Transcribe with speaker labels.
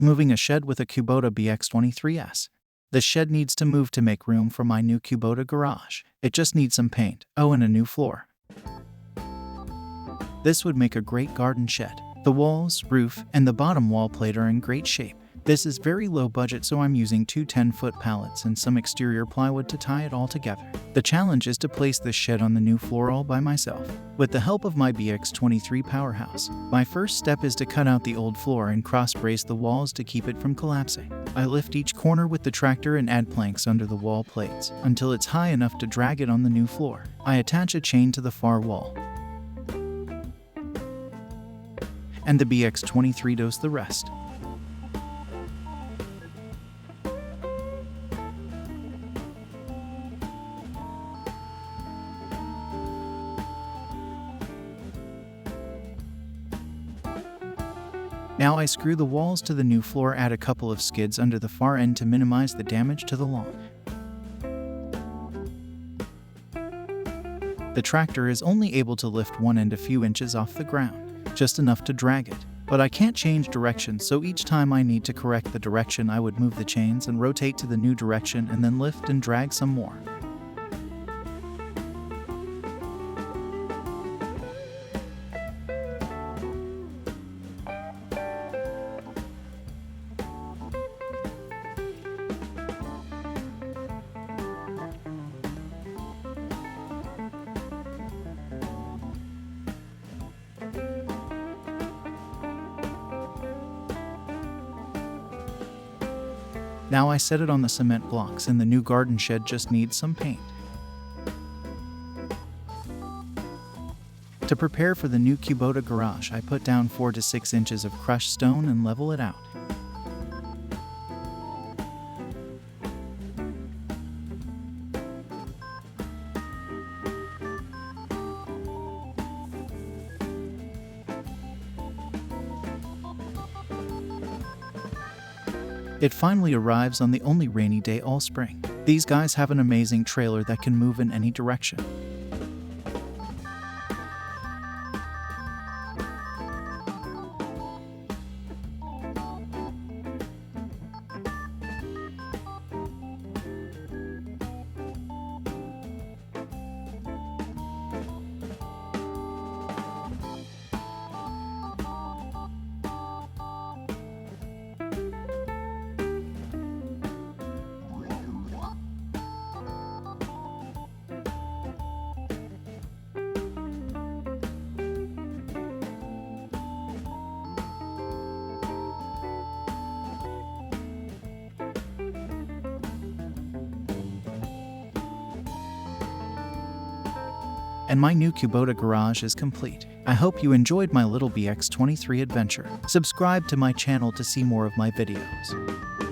Speaker 1: Moving a shed with a Kubota BX23S. The shed needs to move to make room for my new Kubota Garage. It just needs some paint, and a new floor. This would make a great garden shed. The walls, roof, and the bottom wall plate are in great shape. This is very low budget, so I'm using two 10-foot pallets and some exterior plywood to tie it all together. The challenge is to place this shed on the new floor all by myself. With the help of my BX23 powerhouse, my first step is to cut out the old floor and cross-brace the walls to keep it from collapsing. I lift each corner with the tractor and add planks under the wall plates until it's high enough to drag it on the new floor. I attach a chain to the far wall, and the BX23 does the rest. Now I screw the walls to the new floor, add a couple of skids under the far end to minimize the damage to the lawn. The tractor is only able to lift one end a few inches off the ground, just enough to drag it. But I can't change direction, so each time I need to correct the direction, I would move the chains and rotate to the new direction and then lift and drag some more. Now I set it on the cement blocks, and the new garden shed just needs some paint. To prepare for the new Kubota Garage, I put down 4 to 6 inches of crushed stone and level it out. It finally arrives on the only rainy day all spring. These guys have an amazing trailer that can move in any direction. And my new Kubota Garage is complete. I hope you enjoyed my little BX23 adventure. Subscribe to my channel to see more of my videos.